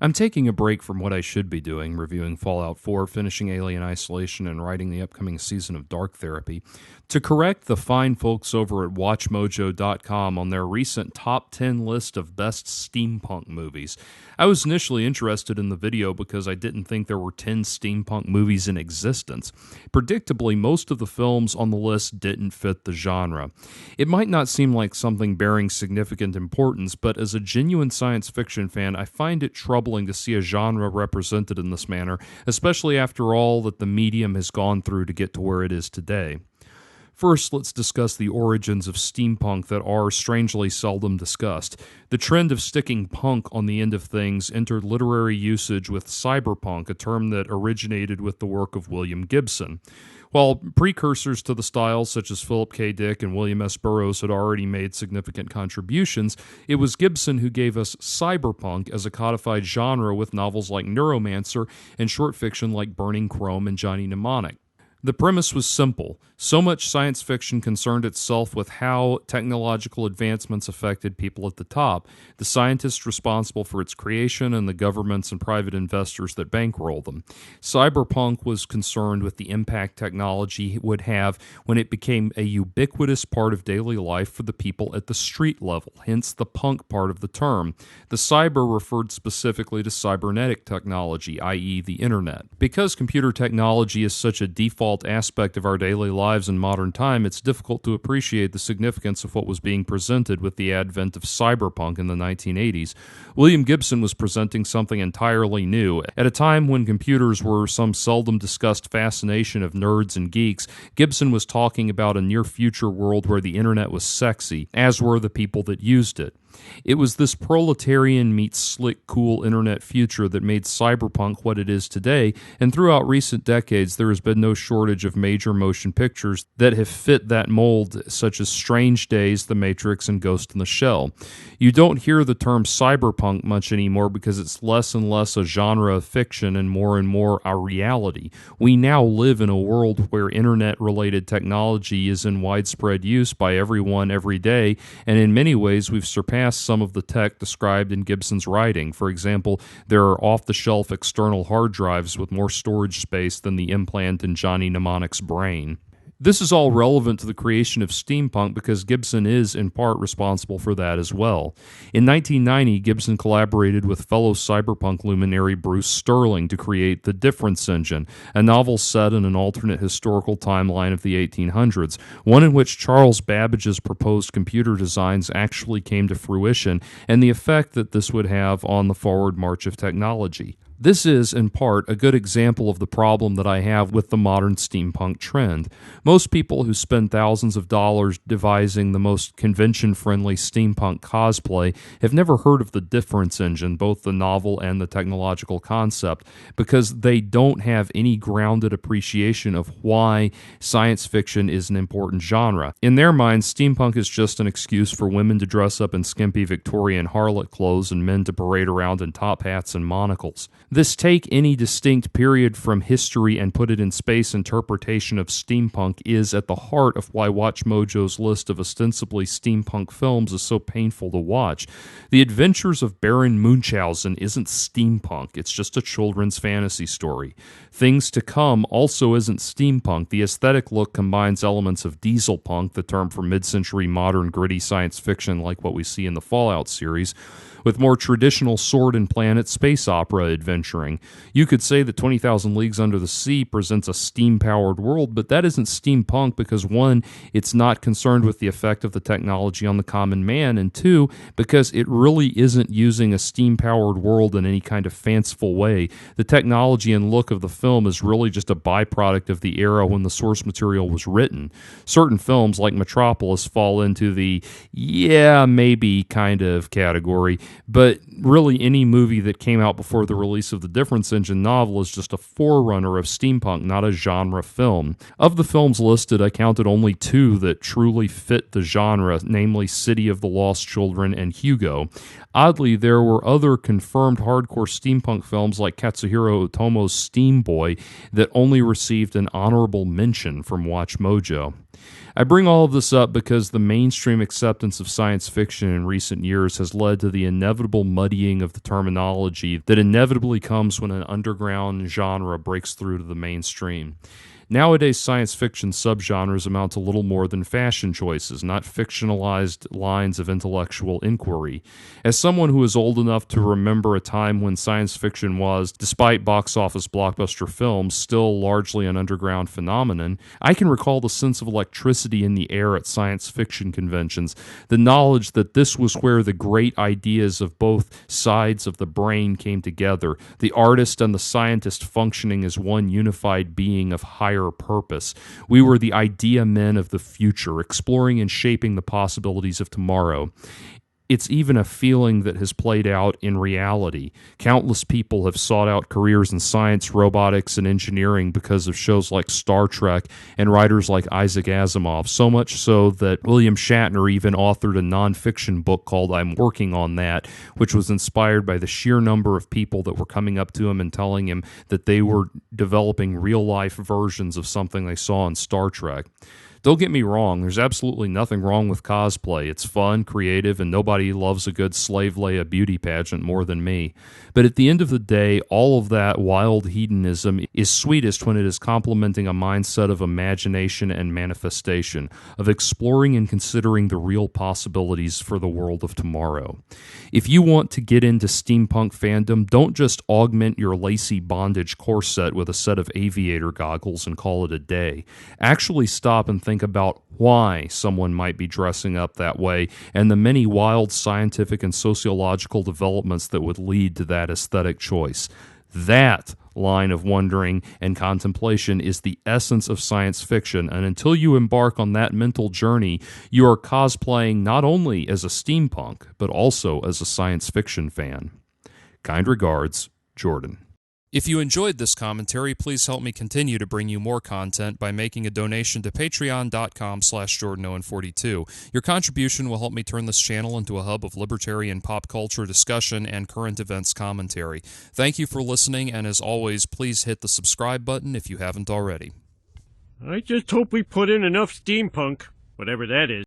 I'm taking a break from what I should be doing, reviewing Fallout 4, finishing Alien Isolation, and writing the upcoming season of Dark Therapy, to correct the fine folks over at WatchMojo.com on their recent top 10 list of best steampunk movies. I was initially interested in the video because I didn't think there were 10 steampunk movies in existence. Predictably, most of the films on the list didn't fit the genre. It might not seem like something bearing significant importance, but as a genuine science fiction fan, I find it troubling to see a genre represented in this manner, especially after all that the medium has gone through to get to where it is today. First, let's discuss the origins of steampunk that are strangely seldom discussed. The trend of sticking punk on the end of things entered literary usage with cyberpunk, a term that originated with the work of William Gibson. While precursors to the style, such as Philip K. Dick and William S. Burroughs, had already made significant contributions, it was Gibson who gave us cyberpunk as a codified genre with novels like Neuromancer and short fiction like Burning Chrome and Johnny Mnemonic. The premise was simple. So much science fiction concerned itself with how technological advancements affected people at the top, the scientists responsible for its creation, and the governments and private investors that bankroll them. Cyberpunk was concerned with the impact technology would have when it became a ubiquitous part of daily life for the people at the street level, hence the punk part of the term. The cyber referred specifically to cybernetic technology, i.e. the internet. Because computer technology is such a default aspect of our daily lives in modern time, it's difficult to appreciate the significance of what was being presented with the advent of cyberpunk in the 1980s. William Gibson was presenting something entirely new. At a time when computers were some seldom discussed fascination of nerds and geeks, Gibson was talking about a near-future world where the internet was sexy, as were the people that used it. It was this proletarian meets slick, cool internet future that made cyberpunk what it is today, and throughout recent decades there has been no shortage of major motion pictures that have fit that mold, such as Strange Days, The Matrix, and Ghost in the Shell. You don't hear the term cyberpunk much anymore because it's less and less a genre of fiction and more a reality. We now live in a world where internet-related technology is in widespread use by everyone every day, and in many ways we've surpassed some of the tech described in Gibson's writing. For example, there are off-the-shelf external hard drives with more storage space than the implant in Johnny Mnemonic's brain. This is all relevant to the creation of steampunk because Gibson is, in part, responsible for that as well. In 1990, Gibson collaborated with fellow cyberpunk luminary Bruce Sterling to create The Difference Engine, a novel set in an alternate historical timeline of the 1800s, one in which Charles Babbage's proposed computer designs actually came to fruition, and the effect that this would have on the forward march of technology. This is, in part, a good example of the problem that I have with the modern steampunk trend. Most people who spend thousands of dollars devising the most convention-friendly steampunk cosplay have never heard of the Difference Engine, both the novel and the technological concept, because they don't have any grounded appreciation of why science fiction is an important genre. In their minds, steampunk is just an excuse for women to dress up in skimpy Victorian harlot clothes and men to parade around in top hats and monocles. This take any distinct period from history and put it in space interpretation of steampunk is at the heart of why WatchMojo's list of ostensibly steampunk films is so painful to watch. The Adventures of Baron Munchausen isn't steampunk, it's just a children's fantasy story. Things to Come also isn't steampunk. The aesthetic look combines elements of dieselpunk, the term for mid-century modern gritty science fiction like what we see in the Fallout series, with more traditional sword and planet space opera adventuring. You could say that 20,000 Leagues Under the Sea presents a steam-powered world, but that isn't steampunk because, one, it's not concerned with the effect of the technology on the common man, and two, because it really isn't using a steam-powered world in any kind of fanciful way. The technology and look of the film is really just a byproduct of the era when the source material was written. Certain films, like Metropolis, fall into the yeah, maybe kind of category, but really any movie that came out before the release of the Difference Engine novel is just a forerunner of steampunk, not a genre film. Of the films listed, I counted only 2 that truly fit the genre, namely City of the Lost Children and Hugo. Oddly, there were other confirmed hardcore steampunk films like Katsuhiro Otomo's Steam Boy that only received an honorable mention from Watch Mojo. I bring all of this up because the mainstream acceptance of science fiction in recent years has led to the inevitable muddying of the terminology that inevitably comes when an underground genre breaks through to the mainstream. Nowadays, science fiction subgenres amount to little more than fashion choices, not fictionalized lines of intellectual inquiry. As someone who is old enough to remember a time when science fiction was, despite box office blockbuster films, still largely an underground phenomenon, I can recall the sense of electricity in the air at science fiction conventions, the knowledge that this was where the great ideas of both sides of the brain came together, the artist and the scientist functioning as one unified being of higher purpose. We were the idea men of the future, exploring and shaping the possibilities of tomorrow. It's even a feeling that has played out in reality. Countless people have sought out careers in science, robotics, and engineering because of shows like Star Trek and writers like Isaac Asimov, so much so that William Shatner even authored a nonfiction book called I'm Working on That, which was inspired by the sheer number of people that were coming up to him and telling him that they were developing real-life versions of something they saw in Star Trek. Don't get me wrong, there's absolutely nothing wrong with cosplay. It's fun, creative, and nobody loves a good Slave Leia beauty pageant more than me. But at the end of the day, all of that wild hedonism is sweetest when it is complementing a mindset of imagination and manifestation, of exploring and considering the real possibilities for the world of tomorrow. If you want to get into steampunk fandom, don't just augment your lacy bondage corset with a set of aviator goggles and call it a day. Actually stop and think about why someone might be dressing up that way and the many wild scientific and sociological developments that would lead to that aesthetic choice. That line of wondering and contemplation is the essence of science fiction, and until you embark on that mental journey, you are cosplaying not only as a steampunk, but also as a science fiction fan. Kind regards, Jordan. If you enjoyed this commentary, please help me continue to bring you more content by making a donation to patreon.com/JordanOwen42. Your contribution will help me turn this channel into a hub of libertarian pop culture discussion and current events commentary. Thank you for listening, and as always, please hit the subscribe button if you haven't already. I just hope we put in enough steampunk, whatever that is.